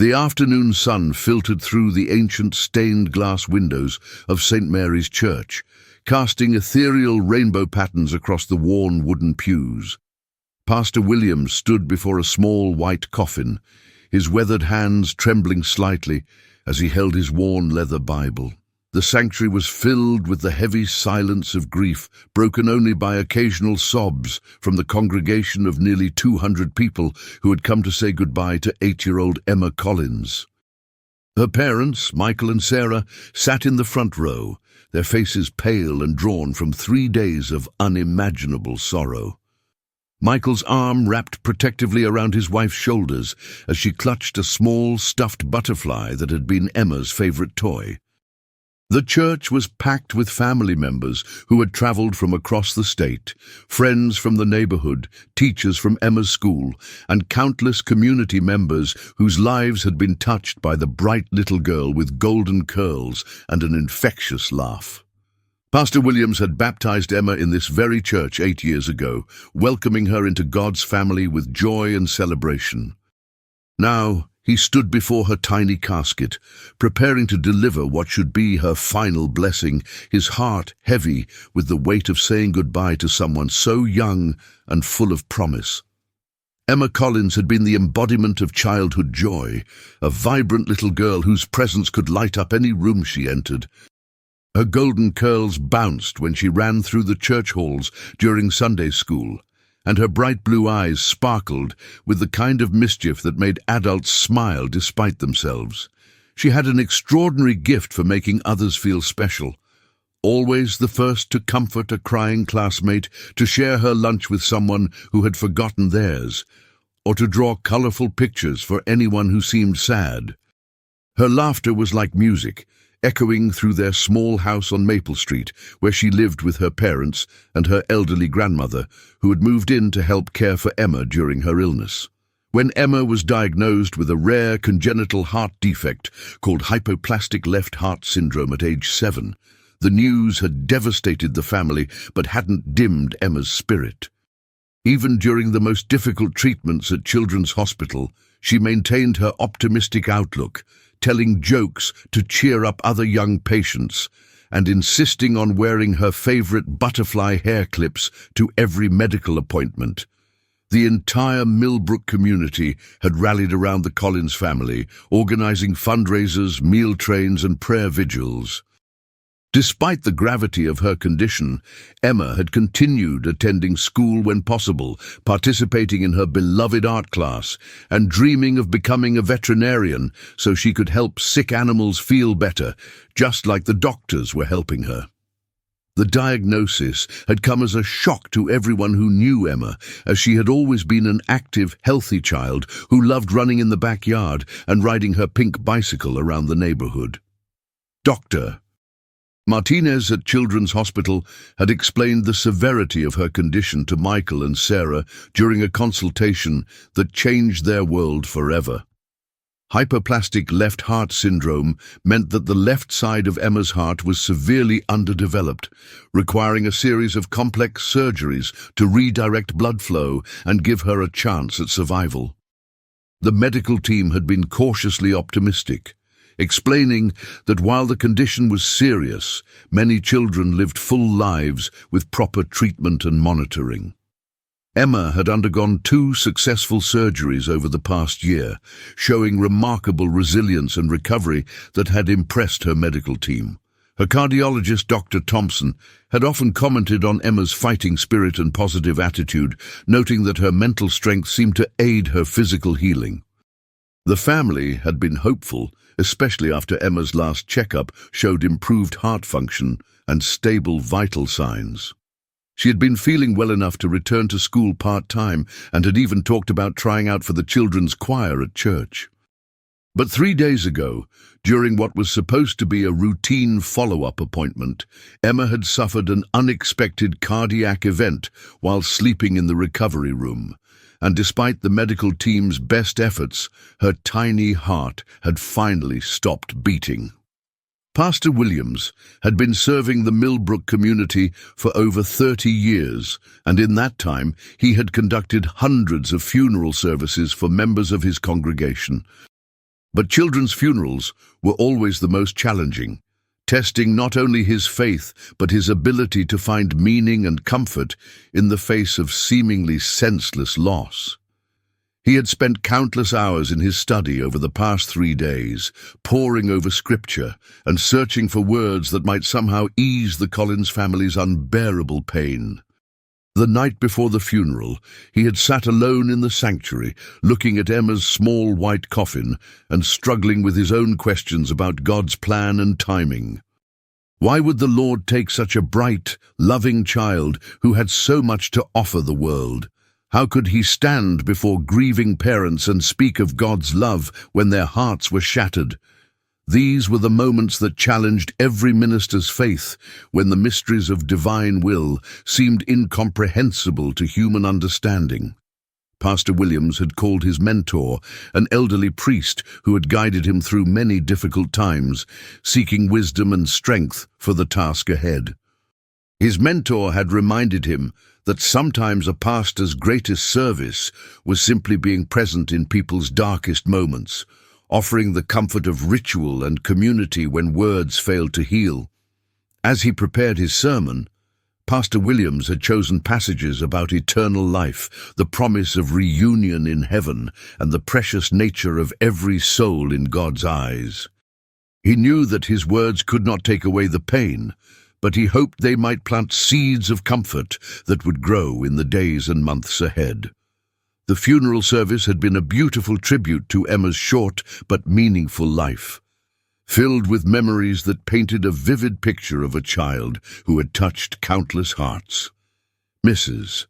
The afternoon sun filtered through the ancient stained glass windows of St. Mary's Church, casting ethereal rainbow patterns across the worn wooden pews. Pastor Williams stood before a small white coffin, his weathered hands trembling slightly as he held his worn leather Bible. The sanctuary was filled with the heavy silence of grief, broken only by occasional sobs from the congregation of nearly 200 people who had come to say goodbye to 8-year-old Emma Collins. Her parents, Michael and Sarah, sat in the front row, their faces pale and drawn from 3 days of unimaginable sorrow. Michael's arm wrapped protectively around his wife's shoulders as she clutched a small stuffed butterfly that had been Emma's favorite toy. The church was packed with family members who had traveled from across the state, friends from the neighborhood, teachers from Emma's school, and countless community members whose lives had been touched by the bright little girl with golden curls and an infectious laugh. Pastor Williams had baptized Emma in this very church 8 years ago, welcoming her into God's family with joy and celebration. Now, he stood before her tiny casket, preparing to deliver what should be her final blessing, his heart heavy with the weight of saying goodbye to someone so young and full of promise. Emma Collins had been the embodiment of childhood joy, a vibrant little girl whose presence could light up any room she entered. Her golden curls bounced when she ran through the church halls during Sunday school, and her bright blue eyes sparkled with the kind of mischief that made adults smile despite themselves. She had an extraordinary gift for making others feel special, always the first to comfort a crying classmate, to share her lunch with someone who had forgotten theirs, or to draw colorful pictures for anyone who seemed sad. Her laughter was like music, echoing through their small house on Maple Street, where she lived with her parents and her elderly grandmother, who had moved in to help care for Emma during her illness. When Emma was diagnosed with a rare congenital heart defect called hypoplastic left heart syndrome at age 7, the news had devastated the family but hadn't dimmed Emma's spirit. Even during the most difficult treatments at Children's Hospital, she maintained her optimistic outlook, telling jokes to cheer up other young patients, and insisting on wearing her favorite butterfly hair clips to every medical appointment. The entire Millbrook community had rallied around the Collins family, organizing fundraisers, meal trains, and prayer vigils. Despite the gravity of her condition, Emma had continued attending school when possible, participating in her beloved art class, and dreaming of becoming a veterinarian so she could help sick animals feel better, just like the doctors were helping her. The diagnosis had come as a shock to everyone who knew Emma, as she had always been an active, healthy child who loved running in the backyard and riding her pink bicycle around the neighborhood. Dr. Martinez at Children's Hospital had explained the severity of her condition to Michael and Sarah during a consultation that changed their world forever. Hypoplastic left heart syndrome meant that the left side of Emma's heart was severely underdeveloped, requiring a series of complex surgeries to redirect blood flow and give her a chance at survival. The medical team had been cautiously optimistic, explaining that while the condition was serious, many children lived full lives with proper treatment and monitoring. Emma had undergone 2 successful surgeries over the past year, showing remarkable resilience and recovery that had impressed her medical team. Her cardiologist, Dr. Thompson, had often commented on Emma's fighting spirit and positive attitude, noting that her mental strength seemed to aid her physical healing. The family had been hopeful, especially after Emma's last checkup showed improved heart function and stable vital signs. She had been feeling well enough to return to school part-time and had even talked about trying out for the children's choir at church. But 3 days ago, during what was supposed to be a routine follow-up appointment, Emma had suffered an unexpected cardiac event while sleeping in the recovery room. And despite the medical team's best efforts, her tiny heart had finally stopped beating. Pastor Williams had been serving the Millbrook community for over 30 years, and in that time he had conducted hundreds of funeral services for members of his congregation. But children's funerals were always the most challenging, testing not only his faith but his ability to find meaning and comfort in the face of seemingly senseless loss. He had spent countless hours in his study over the past 3 days, poring over scripture and searching for words that might somehow ease the Collins family's unbearable pain. The night before the funeral, he had sat alone in the sanctuary, looking at Emma's small white coffin and struggling with his own questions about God's plan and timing. Why would the Lord take such a bright, loving child who had so much to offer the world? How could he stand before grieving parents and speak of God's love when their hearts were shattered? These were the moments that challenged every minister's faith, when the mysteries of divine will seemed incomprehensible to human understanding. Pastor Williams had called his mentor, an elderly priest who had guided him through many difficult times, seeking wisdom and strength for the task ahead. His mentor had reminded him that sometimes a pastor's greatest service was simply being present in people's darkest moments, offering the comfort of ritual and community when words failed to heal. As he prepared his sermon, Pastor Williams had chosen passages about eternal life, the promise of reunion in heaven, and the precious nature of every soul in God's eyes. He knew that his words could not take away the pain, but he hoped they might plant seeds of comfort that would grow in the days and months ahead. The funeral service had been a beautiful tribute to Emma's short but meaningful life, filled with memories that painted a vivid picture of a child who had touched countless hearts. Mrs.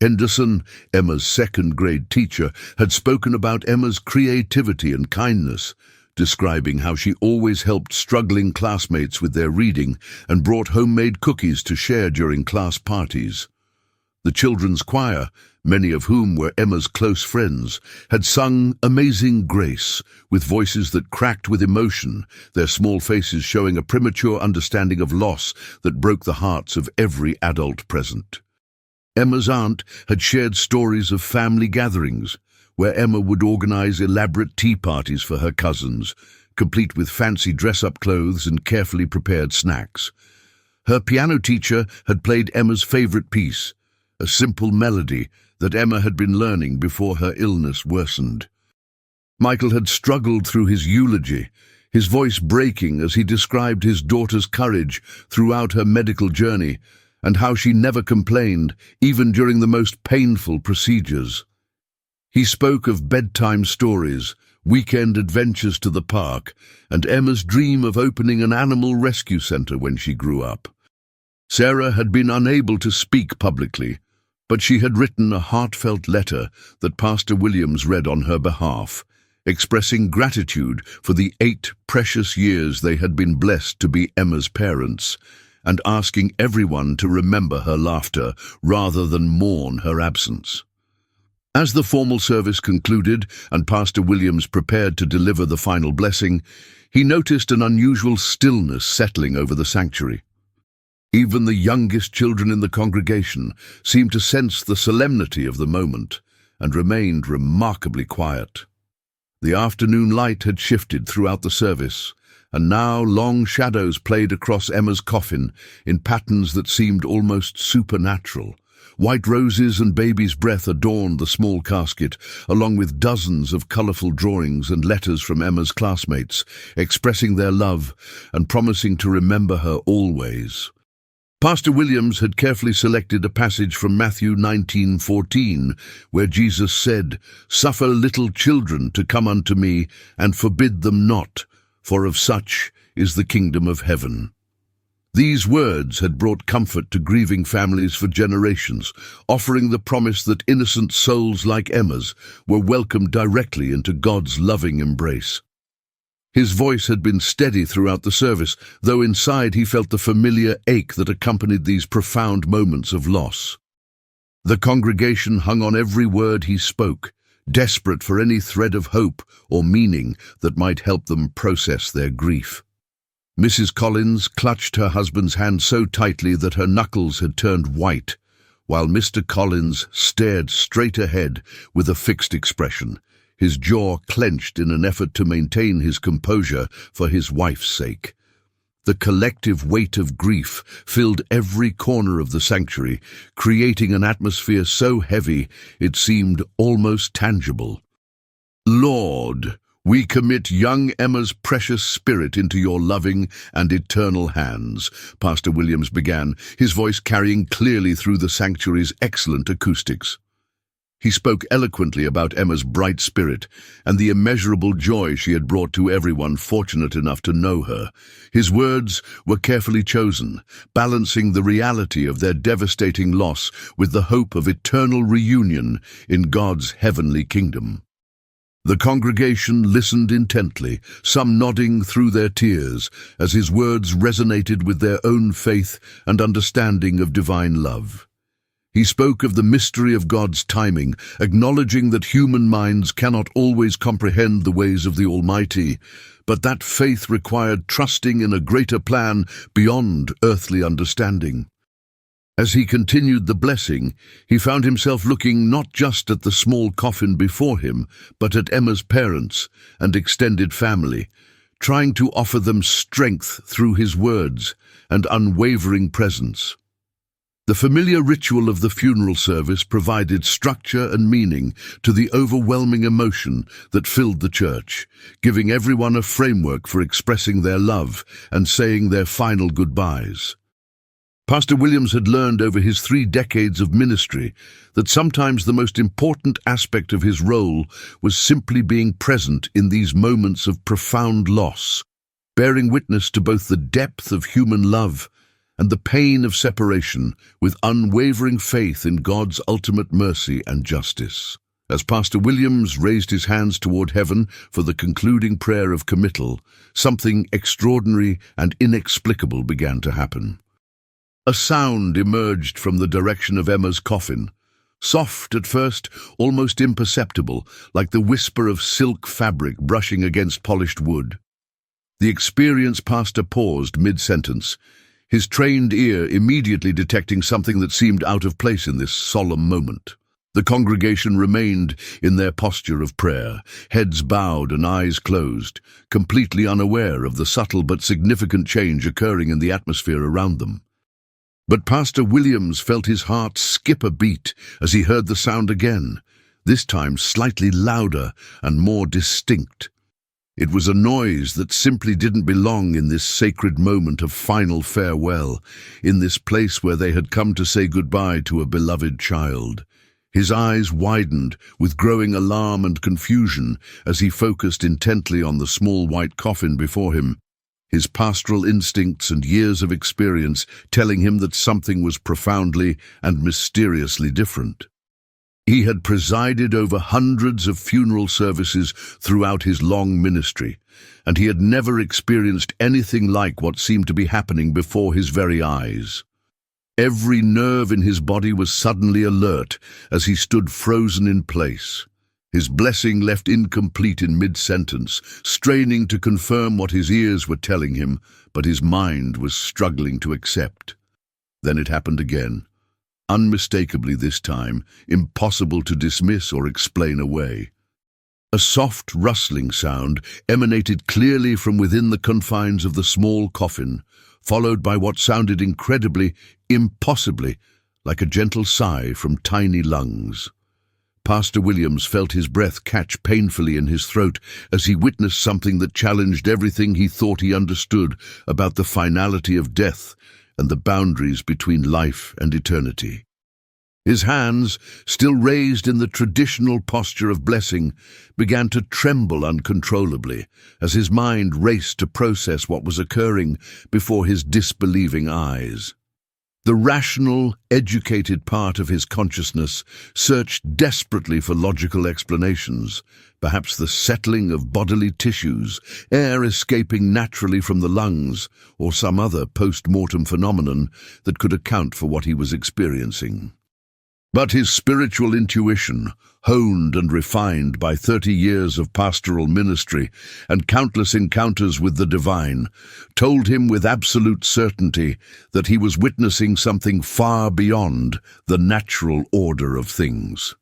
Henderson, Emma's second-grade teacher, had spoken about Emma's creativity and kindness, describing how she always helped struggling classmates with their reading and brought homemade cookies to share during class parties. The children's choir, many of whom were Emma's close friends, had sung Amazing Grace with voices that cracked with emotion, their small faces showing a premature understanding of loss that broke the hearts of every adult present. Emma's aunt had shared stories of family gatherings, where Emma would organize elaborate tea parties for her cousins, complete with fancy dress-up clothes and carefully prepared snacks. Her piano teacher had played Emma's favorite piece, a simple melody that Emma had been learning before her illness worsened. Michael had struggled through his eulogy, his voice breaking as he described his daughter's courage throughout her medical journey and how she never complained, even during the most painful procedures. He spoke of bedtime stories, weekend adventures to the park, and Emma's dream of opening an animal rescue center when she grew up. Sarah had been unable to speak publicly, but she had written a heartfelt letter that Pastor Williams read on her behalf, expressing gratitude for the 8 precious years they had been blessed to be Emma's parents, and asking everyone to remember her laughter rather than mourn her absence. As the formal service concluded and Pastor Williams prepared to deliver the final blessing, he noticed an unusual stillness settling over the sanctuary. Even the youngest children in the congregation seemed to sense the solemnity of the moment and remained remarkably quiet. The afternoon light had shifted throughout the service, and now long shadows played across Emma's coffin in patterns that seemed almost supernatural. White roses and baby's breath adorned the small casket, along with dozens of colorful drawings and letters from Emma's classmates, expressing their love and promising to remember her always. Pastor Williams had carefully selected a passage from Matthew 19:14, where Jesus said, "Suffer little children to come unto me, and forbid them not, for of such is the kingdom of heaven." These words had brought comfort to grieving families for generations, offering the promise that innocent souls like Emma's were welcomed directly into God's loving embrace. His voice had been steady throughout the service, though inside he felt the familiar ache that accompanied these profound moments of loss. The congregation hung on every word he spoke, desperate for any thread of hope or meaning that might help them process their grief. Mrs. Collins clutched her husband's hand so tightly that her knuckles had turned white, while Mr. Collins stared straight ahead with a fixed expression, his jaw clenched in an effort to maintain his composure for his wife's sake. The collective weight of grief filled every corner of the sanctuary, creating an atmosphere so heavy it seemed almost tangible. "Lord, we commit young Emma's precious spirit into your loving and eternal hands," Pastor Williams began, his voice carrying clearly through the sanctuary's excellent acoustics. He spoke eloquently about Emma's bright spirit and the immeasurable joy she had brought to everyone fortunate enough to know her. His words were carefully chosen, balancing the reality of their devastating loss with the hope of eternal reunion in God's heavenly kingdom. The congregation listened intently, some nodding through their tears, as his words resonated with their own faith and understanding of divine love. He spoke of the mystery of God's timing, acknowledging that human minds cannot always comprehend the ways of the Almighty, but that faith required trusting in a greater plan beyond earthly understanding. As he continued the blessing, he found himself looking not just at the small coffin before him, but at Emma's parents and extended family, trying to offer them strength through his words and unwavering presence. The familiar ritual of the funeral service provided structure and meaning to the overwhelming emotion that filled the church, giving everyone a framework for expressing their love and saying their final goodbyes. Pastor Williams had learned over his 3 decades of ministry that sometimes the most important aspect of his role was simply being present in these moments of profound loss, bearing witness to both the depth of human love and the pain of separation with unwavering faith in God's ultimate mercy and justice. As Pastor Williams raised his hands toward heaven for the concluding prayer of committal, something extraordinary and inexplicable began to happen. A sound emerged from the direction of Emma's coffin, soft at first, almost imperceptible, like the whisper of silk fabric brushing against polished wood. The experienced pastor paused mid-sentence, his trained ear immediately detecting something that seemed out of place in this solemn moment. The congregation remained in their posture of prayer, heads bowed and eyes closed, completely unaware of the subtle but significant change occurring in the atmosphere around them. But Pastor Williams felt his heart skip a beat as he heard the sound again, this time slightly louder and more distinct. It was a noise that simply didn't belong in this sacred moment of final farewell, in this place where they had come to say goodbye to a beloved child. His eyes widened with growing alarm and confusion as he focused intently on the small white coffin before him, his pastoral instincts and years of experience telling him that something was profoundly and mysteriously different. He had presided over hundreds of funeral services throughout his long ministry, and he had never experienced anything like what seemed to be happening before his very eyes. Every nerve in his body was suddenly alert as he stood frozen in place, his blessing left incomplete in mid-sentence, straining to confirm what his ears were telling him, but his mind was struggling to accept. Then it happened again. Unmistakably this time, impossible to dismiss or explain away. A soft rustling sound emanated clearly from within the confines of the small coffin, followed by what sounded incredibly, impossibly, like a gentle sigh from tiny lungs. Pastor Williams felt his breath catch painfully in his throat as he witnessed something that challenged everything he thought he understood about the finality of death and the boundaries between life and eternity. His hands, still raised in the traditional posture of blessing, began to tremble uncontrollably as his mind raced to process what was occurring before his disbelieving eyes. The rational, educated part of his consciousness searched desperately for logical explanations, perhaps the settling of bodily tissues, air escaping naturally from the lungs, or some other post-mortem phenomenon that could account for what he was experiencing. But his spiritual intuition, honed and refined by 30 years of pastoral ministry and countless encounters with the divine, told him with absolute certainty that he was witnessing something far beyond the natural order of things.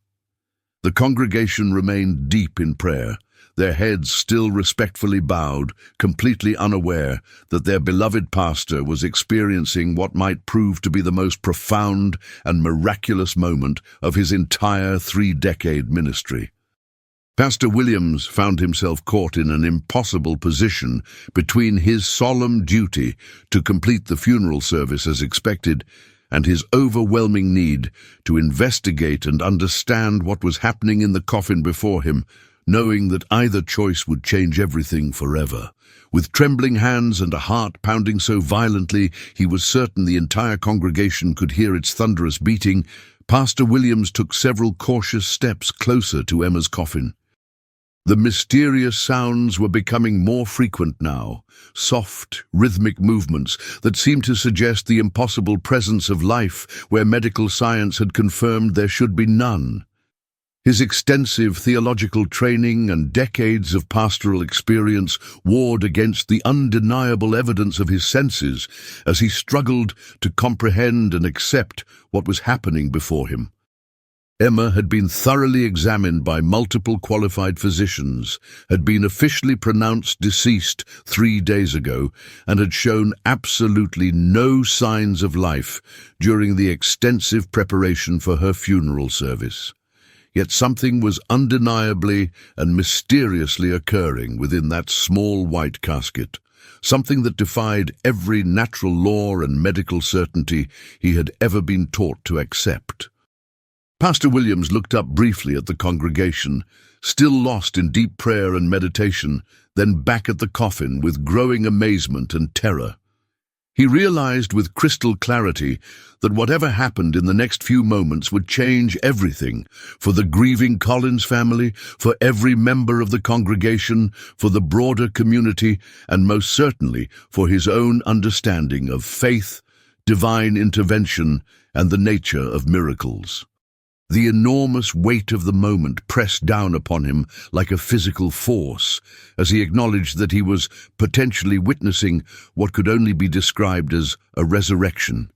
The congregation remained deep in prayer, their heads still respectfully bowed, completely unaware that their beloved pastor was experiencing what might prove to be the most profound and miraculous moment of his entire 3-decade ministry. Pastor Williams found himself caught in an impossible position between his solemn duty to complete the funeral service as expected and his overwhelming need to investigate and understand what was happening in the coffin before him, knowing that either choice would change everything forever. With trembling hands and a heart pounding so violently he was certain the entire congregation could hear its thunderous beating, Pastor Williams took several cautious steps closer to Emma's coffin. The mysterious sounds were becoming more frequent now, soft, rhythmic movements that seemed to suggest the impossible presence of life where medical science had confirmed there should be none. His extensive theological training and decades of pastoral experience warred against the undeniable evidence of his senses as he struggled to comprehend and accept what was happening before him. Emma had been thoroughly examined by multiple qualified physicians, had been officially pronounced deceased 3 days ago, and had shown absolutely no signs of life during the extensive preparation for her funeral service. Yet something was undeniably and mysteriously occurring within that small white casket, something that defied every natural law and medical certainty he had ever been taught to accept. Pastor Williams looked up briefly at the congregation, still lost in deep prayer and meditation, then back at the coffin with growing amazement and terror. He realized with crystal clarity that whatever happened in the next few moments would change everything for the grieving Collins family, for every member of the congregation, for the broader community, and most certainly for his own understanding of faith, divine intervention, and the nature of miracles. The enormous weight of the moment pressed down upon him like a physical force as he acknowledged that he was potentially witnessing what could only be described as a resurrection,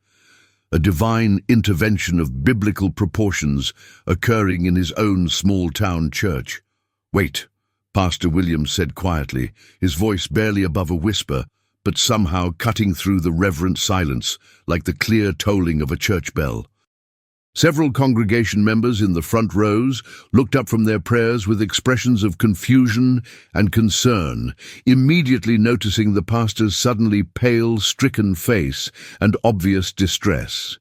a divine intervention of biblical proportions occurring in his own small-town church. "Wait," Pastor Williams said quietly, his voice barely above a whisper, but somehow cutting through the reverent silence like the clear tolling of a church bell. Several congregation members in the front rows looked up from their prayers with expressions of confusion and concern, immediately noticing the pastor's suddenly pale, stricken face and obvious distress.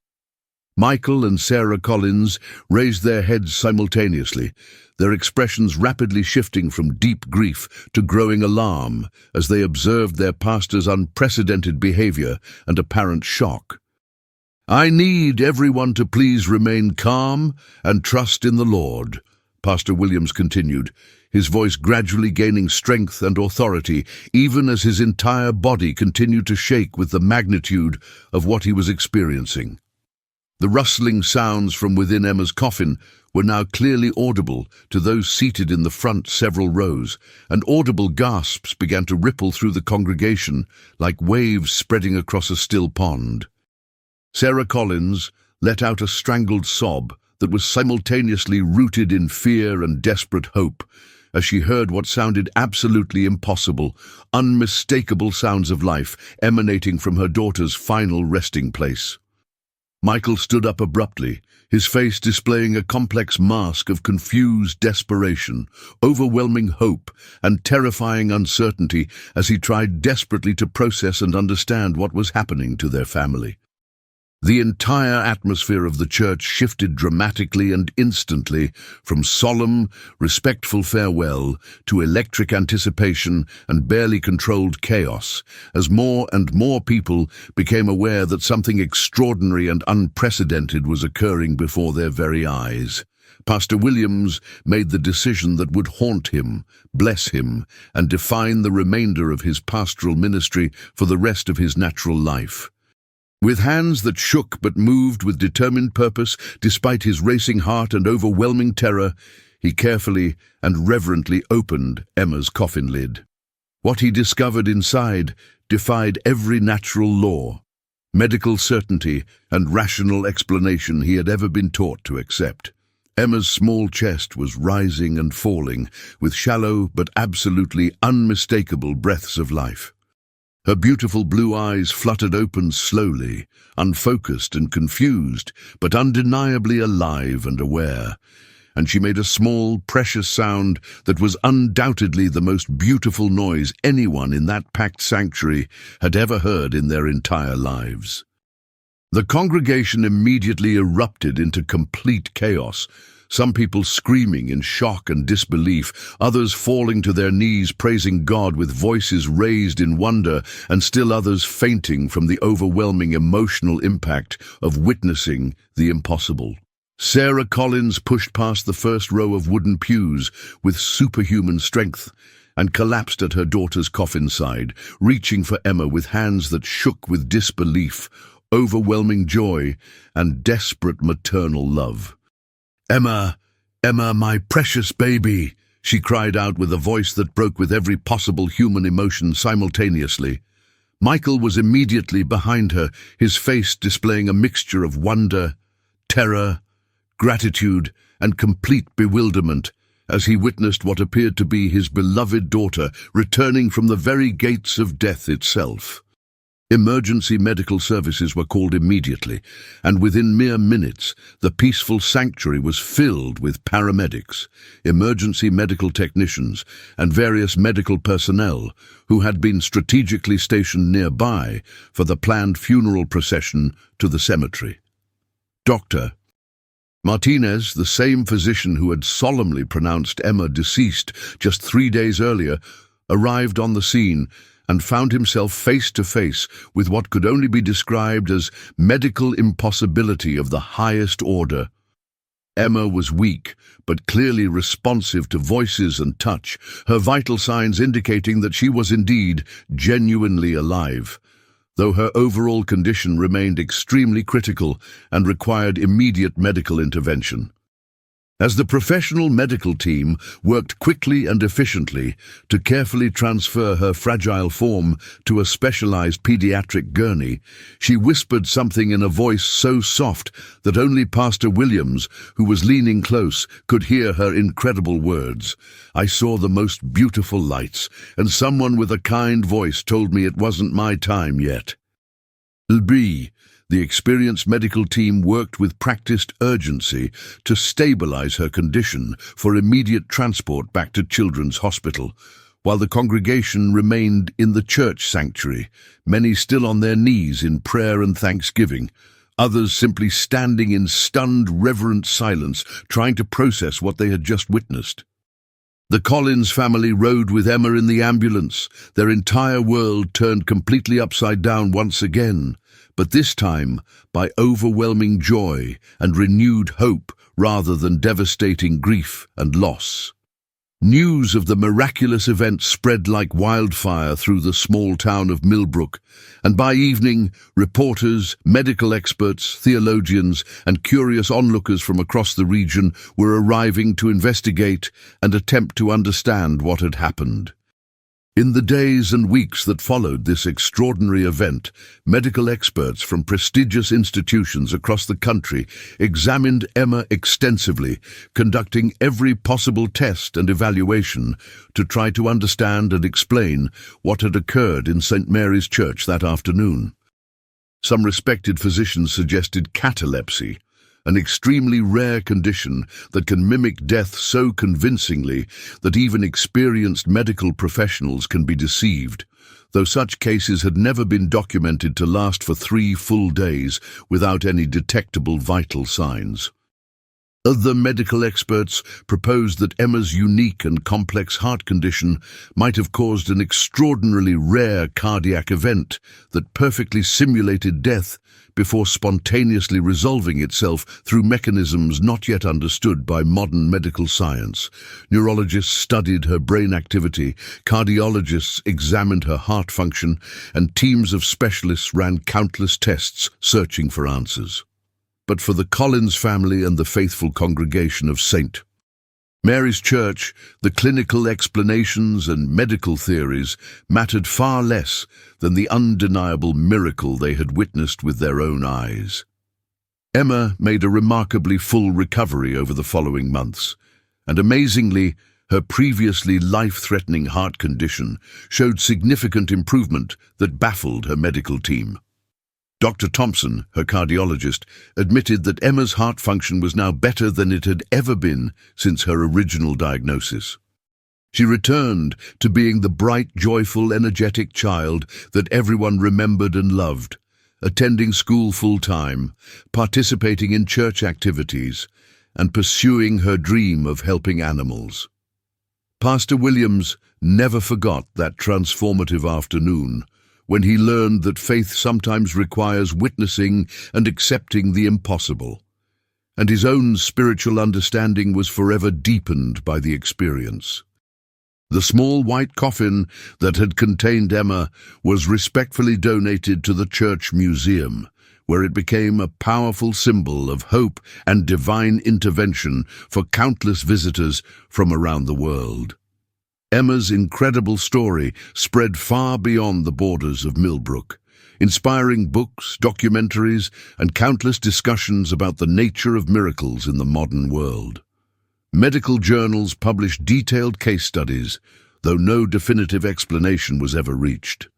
Michael and Sarah Collins raised their heads simultaneously, their expressions rapidly shifting from deep grief to growing alarm as they observed their pastor's unprecedented behavior and apparent shock. "I need everyone to please remain calm and trust in the Lord," Pastor Williams continued, his voice gradually gaining strength and authority, even as his entire body continued to shake with the magnitude of what he was experiencing. The rustling sounds from within Emma's coffin were now clearly audible to those seated in the front several rows, and audible gasps began to ripple through the congregation like waves spreading across a still pond. Sarah Collins let out a strangled sob that was simultaneously rooted in fear and desperate hope as she heard what sounded absolutely impossible, unmistakable sounds of life emanating from her daughter's final resting place. Michael stood up abruptly, his face displaying a complex mask of confused desperation, overwhelming hope, and terrifying uncertainty as he tried desperately to process and understand what was happening to their family. The entire atmosphere of the church shifted dramatically and instantly from solemn, respectful farewell to electric anticipation and barely controlled chaos, as more and more people became aware that something extraordinary and unprecedented was occurring before their very eyes. Pastor Williams made the decision that would haunt him, bless him, and define the remainder of his pastoral ministry for the rest of his natural life. With hands that shook but moved with determined purpose despite his racing heart and overwhelming terror, he carefully and reverently opened Emma's coffin lid. What he discovered inside defied every natural law, medical certainty, and rational explanation he had ever been taught to accept. Emma's small chest was rising and falling, with shallow but absolutely unmistakable breaths of life. Her beautiful blue eyes fluttered open slowly, unfocused and confused, but undeniably alive and aware. And she made a small, precious sound that was undoubtedly the most beautiful noise anyone in that packed sanctuary had ever heard in their entire lives. The congregation immediately erupted into complete chaos, some people screaming in shock and disbelief, others falling to their knees praising God with voices raised in wonder, and still others fainting from the overwhelming emotional impact of witnessing the impossible. Sarah Collins pushed past the first row of wooden pews with superhuman strength and collapsed at her daughter's coffin side, reaching for Emma with hands that shook with disbelief, overwhelming joy, and desperate maternal love. "Emma, Emma, my precious baby," she cried out with a voice that broke with every possible human emotion simultaneously. Michael was immediately behind her, his face displaying a mixture of wonder, terror, gratitude, and complete bewilderment as he witnessed what appeared to be his beloved daughter returning from the very gates of death itself. Emergency medical services were called immediately, and within mere minutes, the peaceful sanctuary was filled with paramedics, emergency medical technicians, and various medical personnel who had been strategically stationed nearby for the planned funeral procession to the cemetery. Dr. Martinez, the same physician who had solemnly pronounced Emma deceased just 3 days earlier, arrived on the scene and found himself face to face with what could only be described as medical impossibility of the highest order. Emma was weak, but clearly responsive to voices and touch, her vital signs indicating that she was indeed genuinely alive, though her overall condition remained extremely critical and required immediate medical intervention. As the professional medical team worked quickly and efficiently to carefully transfer her fragile form to a specialized pediatric gurney, she whispered something in a voice so soft that only Pastor Williams, who was leaning close, could hear her incredible words. "I saw the most beautiful lights, and someone with a kind voice told me it wasn't my time yet." The experienced medical team worked with practiced urgency to stabilize her condition for immediate transport back to Children's Hospital, while the congregation remained in the church sanctuary, many still on their knees in prayer and thanksgiving, others simply standing in stunned, reverent silence, trying to process what they had just witnessed. The Collins family rode with Emma in the ambulance, their entire world turned completely upside down once again, but this time by overwhelming joy and renewed hope rather than devastating grief and loss. News of the miraculous event spread like wildfire through the small town of Millbrook, and by evening, reporters, medical experts, theologians, and curious onlookers from across the region were arriving to investigate and attempt to understand what had happened. In the days and weeks that followed this extraordinary event, medical experts from prestigious institutions across the country examined Emma extensively, conducting every possible test and evaluation to try to understand and explain what had occurred in St. Mary's Church that afternoon. Some respected physicians suggested catalepsy, an extremely rare condition that can mimic death so convincingly that even experienced medical professionals can be deceived, though such cases had never been documented to last for 3 full days without any detectable vital signs. Other medical experts proposed that Emma's unique and complex heart condition might have caused an extraordinarily rare cardiac event that perfectly simulated death before spontaneously resolving itself through mechanisms not yet understood by modern medical science. Neurologists studied her brain activity, cardiologists examined her heart function, and teams of specialists ran countless tests searching for answers. But for the Collins family and the faithful congregation of St. Mary's Church, the clinical explanations and medical theories mattered far less than the undeniable miracle they had witnessed with their own eyes. Emma made a remarkably full recovery over the following months, and amazingly, her previously life-threatening heart condition showed significant improvement that baffled her medical team. Dr. Thompson, her cardiologist, admitted that Emma's heart function was now better than it had ever been since her original diagnosis. She returned to being the bright, joyful, energetic child that everyone remembered and loved, attending school full-time, participating in church activities, and pursuing her dream of helping animals. Pastor Williams never forgot that transformative afternoon when he learned that faith sometimes requires witnessing and accepting the impossible, and his own spiritual understanding was forever deepened by the experience. The small white coffin that had contained Emma was respectfully donated to the church museum, where it became a powerful symbol of hope and divine intervention for countless visitors from around the world. Emma's incredible story spread far beyond the borders of Millbrook, inspiring books, documentaries, and countless discussions about the nature of miracles in the modern world. Medical journals published detailed case studies, though no definitive explanation was ever reached.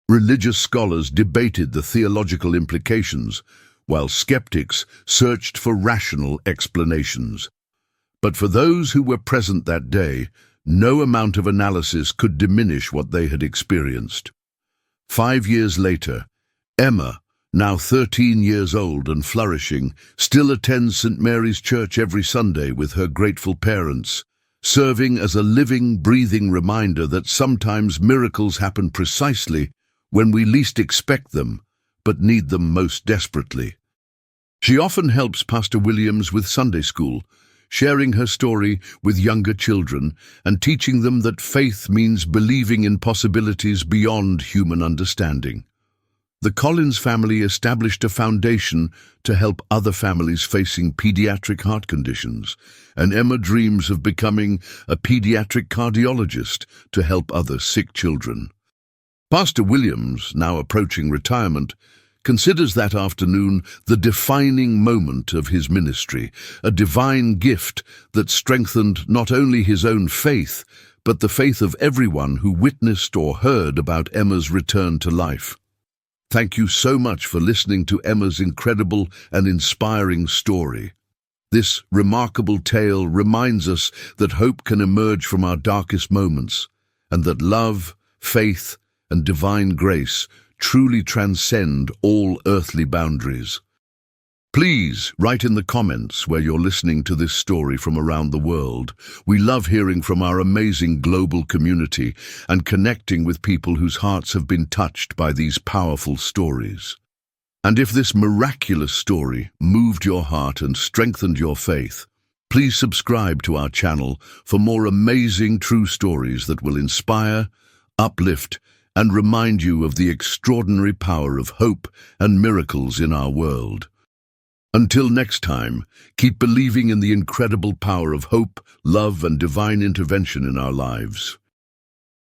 Religious scholars debated the theological implications, while skeptics searched for rational explanations. But for those who were present that day, no amount of analysis could diminish what they had experienced. 5 years later, Emma, now 13 years old and flourishing, still attends St. Mary's Church every Sunday with her grateful parents, serving as a living, breathing reminder that sometimes miracles happen precisely when we least expect them, but need them most desperately. She often helps Pastor Williams with Sunday school, sharing her story with younger children and teaching them that faith means believing in possibilities beyond human understanding. The Collins family established a foundation to help other families facing pediatric heart conditions, and Emma dreams of becoming a pediatric cardiologist to help other sick children. Pastor Williams, now approaching retirement, considers that afternoon the defining moment of his ministry, a divine gift that strengthened not only his own faith, but the faith of everyone who witnessed or heard about Emma's return to life. Thank you so much for listening to Emma's incredible and inspiring story. This remarkable tale reminds us that hope can emerge from our darkest moments, and that love, faith, and divine grace truly transcend all earthly boundaries. Please write in the comments where you're listening to this story from around the world. We love hearing from our amazing global community and connecting with people whose hearts have been touched by these powerful stories. And if this miraculous story moved your heart and strengthened your faith, please subscribe to our channel for more amazing true stories that will inspire, uplift, and remind you of the extraordinary power of hope and miracles in our world. Until next time, keep believing in the incredible power of hope, love, and divine intervention in our lives.